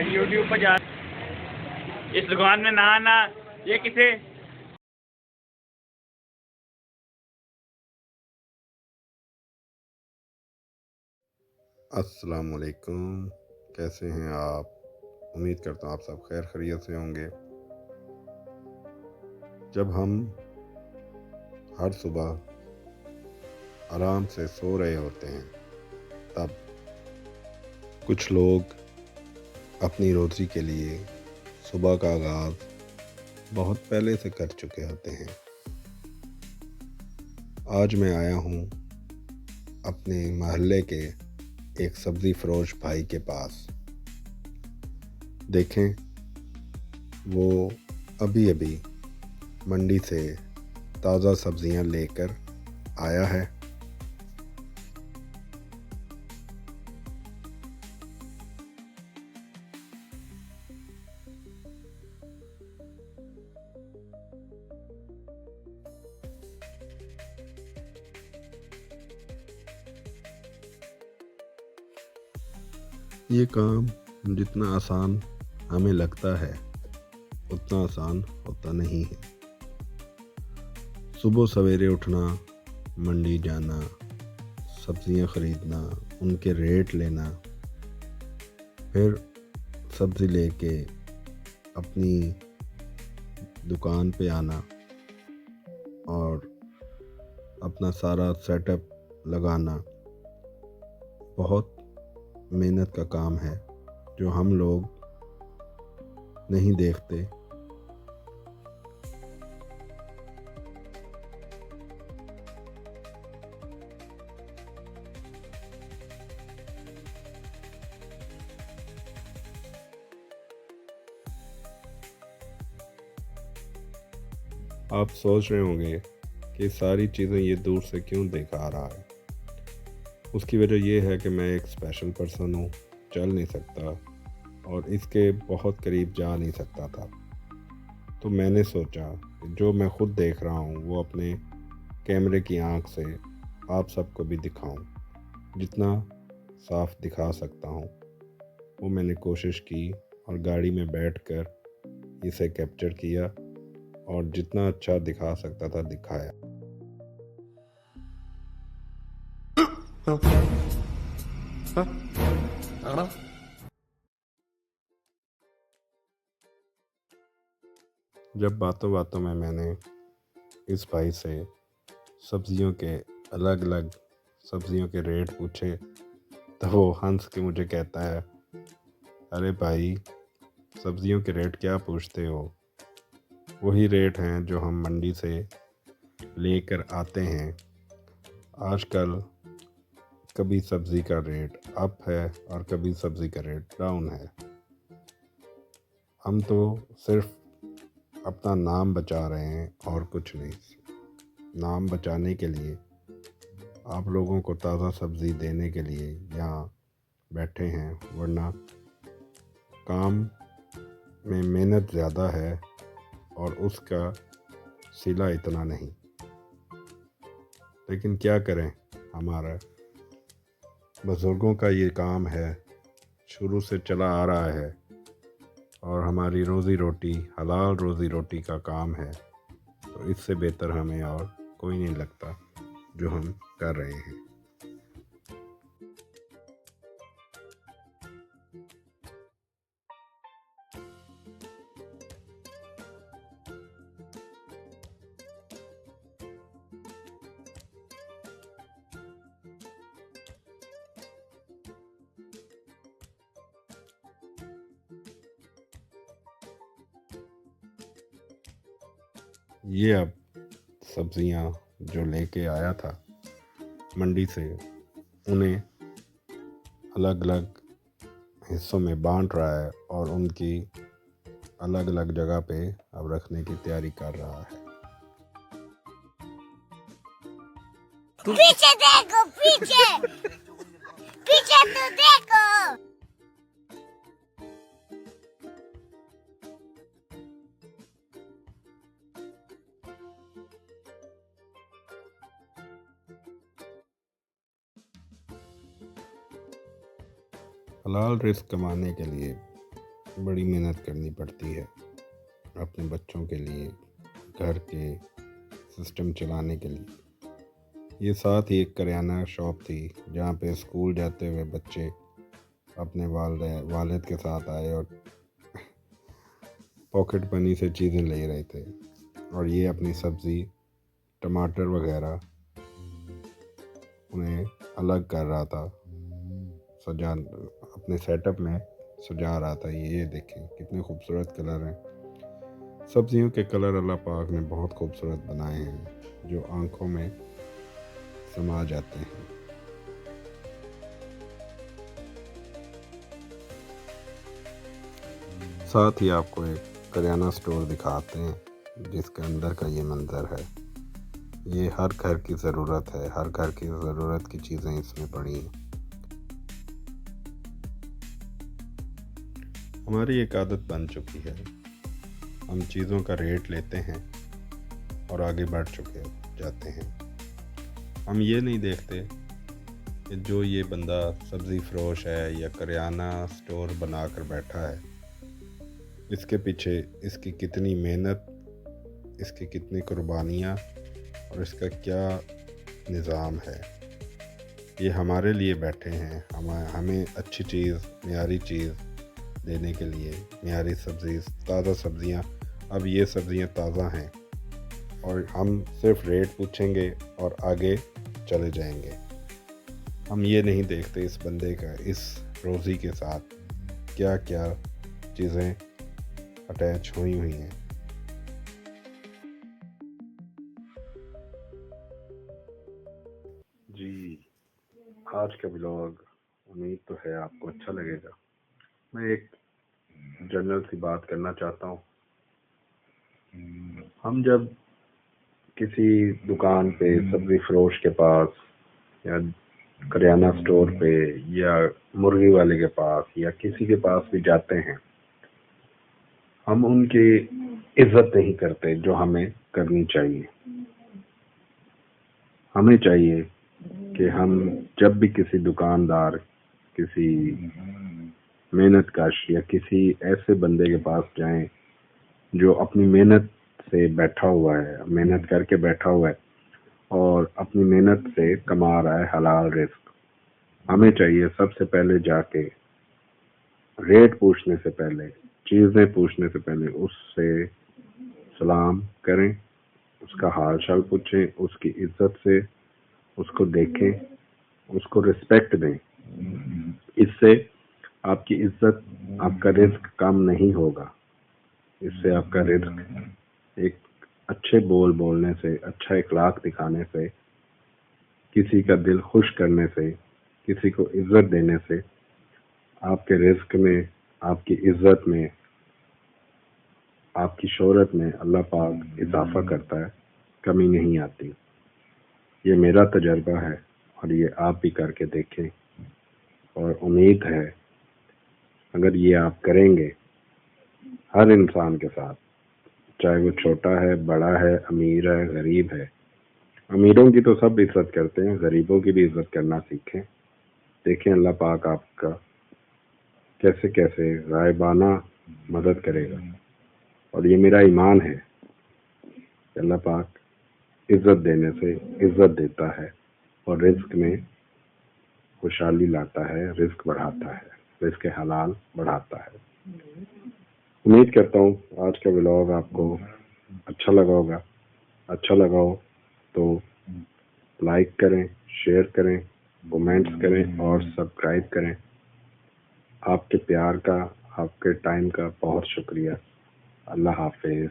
YouTube पर जा इस दुकान में नहाना ये किसे अस्सलाम वालेकुम। कैसे हैं आप? उम्मीद करता हूँ आप सब खैर खैरियत से होंगे। जब हम हर सुबह आराम से सो रहे होते हैं तब कुछ लोग अपनी रोज़ी के लिए सुबह का आगाज़ बहुत पहले से कर चुके होते हैं। आज मैं आया हूँ अपने मोहल्ले के एक सब्ज़ी फरोश भाई के पास। देखें, वो अभी अभी मंडी से ताज़ा सब्ज़ियां लेकर आया है। ये काम जितना आसान हमें लगता है उतना आसान होता नहीं है। सुबह सवेरे उठना, मंडी जाना, सब्ज़ियां ख़रीदना, उनके रेट लेना, फिर सब्ज़ी लेके अपनी दुकान पे आना और अपना सारा सेटअप लगाना बहुत मेहनत का काम है जो हम लोग नहीं देखते। आप सोच रहे होंगे कि सारी चीज़ें ये दूर से क्यों दिखा रहा है। उसकी वजह ये है कि मैं एक स्पेशल पर्सन हूँ, चल नहीं सकता और इसके बहुत करीब जा नहीं सकता था। तो मैंने सोचा कि जो मैं ख़ुद देख रहा हूँ वो अपने कैमरे की आँख से आप सबको भी दिखाऊं। जितना साफ दिखा सकता हूँ वो मैंने कोशिश की और गाड़ी में बैठकर इसे कैप्चर किया और जितना अच्छा दिखा सकता था दिखाया। जब बातों बातों में मैंने इस भाई से सब्ज़ियों के अलग अलग सब्ज़ियों के रेट पूछे तो वो हंस के मुझे कहता है, अरे भाई, सब्ज़ियों के रेट क्या पूछते हो, वही रेट हैं जो हम मंडी से लेकर आते हैं। आजकल कभी सब्ज़ी का रेट अप है और कभी सब्ज़ी का रेट डाउन है। हम तो सिर्फ अपना नाम बचा रहे हैं और कुछ नहीं। नाम बचाने के लिए आप लोगों को ताज़ा सब्ज़ी देने के लिए यहाँ बैठे हैं, वरना काम में मेहनत ज़्यादा है और उसका सिला इतना नहीं। लेकिन क्या करें, हमारा बुज़ुर्गों का ये काम है, शुरू से चला आ रहा है और हमारी रोज़ी रोटी हलाल रोज़ी रोटी का काम है। तो इससे बेहतर हमें और कोई नहीं लगता जो हम कर रहे हैं। ये अब सब्ज़ियाँ जो लेके आया था मंडी से, उन्हें अलग अलग हिस्सों में बांट रहा है और उनकी अलग अलग जगह पे अब रखने की तैयारी कर रहा है। पीछे देखो, पीछे पीछे तो देखो। हलाल रिस्क कमाने के लिए बड़ी मेहनत करनी पड़ती है अपने बच्चों के लिए, घर के सिस्टम चलाने के लिए। ये साथ ही एक करियाना शॉप थी जहाँ पे स्कूल जाते हुए बच्चे अपने वालिद के साथ आए और पॉकेट मनी से चीज़ें ले रहे थे, और ये अपनी सब्ज़ी टमाटर वगैरह उन्हें अलग कर रहा था, अपने सेटअप में सजा रहा था। ये देखें कितने खूबसूरत कलर हैं। सब्जियों के कलर अल्लाह पाक ने बहुत खूबसूरत बनाए हैं जो आंखों में समा जाते हैं। साथ ही आपको एक करियाना स्टोर दिखाते हैं जिसके अंदर का ये मंज़र है। ये हर घर की ज़रूरत है, हर घर की ज़रूरत की चीज़ें इसमें पड़ी हैं। हमारी एक आदत बन चुकी है, हम चीज़ों का रेट लेते हैं और आगे बढ़ चुके जाते हैं। हम ये नहीं देखते कि जो ये बंदा सब्ज़ी फरोश है या करियाना स्टोर बनाकर बैठा है, इसके पीछे इसकी कितनी मेहनत, इसकी कितनी कुर्बानियाँ और इसका क्या निज़ाम है। ये हमारे लिए बैठे हैं, हमें अच्छी चीज़, मियारी चीज़ देने के लिए, मियारी सब्ज़ी, ताज़ा सब्ज़ियाँ। अब ये सब्ज़ियाँ ताज़ा हैं और हम सिर्फ रेट पूछेंगे और आगे चले जाएंगे। हम ये नहीं देखते इस बंदे का इस रोज़ी के साथ क्या क्या चीज़ें अटैच हुई हैं। जी, आज का ब्लॉग उम्मीद तो है आपको अच्छा लगेगा। मैं एक जनरल सी बात करना चाहता हूँ। हम जब किसी दुकान पे, सब्ज़ी फरोश के पास या करियाना स्टोर पे या मुर्गी वाले के पास या किसी के पास भी जाते हैं, हम उनकी इज्जत नहीं करते जो हमें करनी चाहिए। हमें चाहिए कि हम जब भी किसी दुकानदार, किसी मेहनतकश या किसी ऐसे बंदे के पास जाएं जो अपनी मेहनत से बैठा हुआ है, मेहनत करके बैठा हुआ है और अपनी मेहनत से कमा रहा है हलाल रिस्क, हमें चाहिए सबसे पहले जाके रेट पूछने से पहले, चीज़ें पूछने से पहले उससे सलाम करें, उसका हाल चाल पूछें, उसकी इज्जत से उसको देखें, उसको रिस्पेक्ट दें। इससे आपकी इज्जत, आपका रिस्क कम नहीं होगा। इससे आपका रिस्क एक अच्छे बोल बोलने से, अच्छा इखलाक दिखाने से, किसी का दिल खुश करने से, किसी को इज्जत देने से आपके रिस्क में, आपकी इज्जत में, आपकी शोहरत में अल्लाह पाक इजाफा करता है, कमी नहीं आती। ये मेरा तजर्बा है और ये आप भी करके देखें, और उम्मीद है अगर ये आप करेंगे हर इंसान के साथ, चाहे वो छोटा है, बड़ा है, अमीर है, गरीब है। अमीरों की तो सब इज्जत करते हैं, गरीबों की भी इज्जत करना सीखें। देखें अल्लाह पाक आपका कैसे कैसे गायबाना मदद करेगा। और ये मेरा ईमान है कि अल्लाह पाक इज्जत देने से इज्जत देता है और रिज्क में खुशहाली लाता है, रिज्क बढ़ाता है, रिज्क हलाल बढ़ाता है। उम्मीद करता हूँ आज का व्लॉग आपको अच्छा लगा होगा। अच्छा लगा हो तो लाइक करें, शेयर करें, कमेंट्स करें और सब्सक्राइब करें। आपके प्यार का, आपके टाइम का बहुत शुक्रिया। अल्लाह हाफिज़।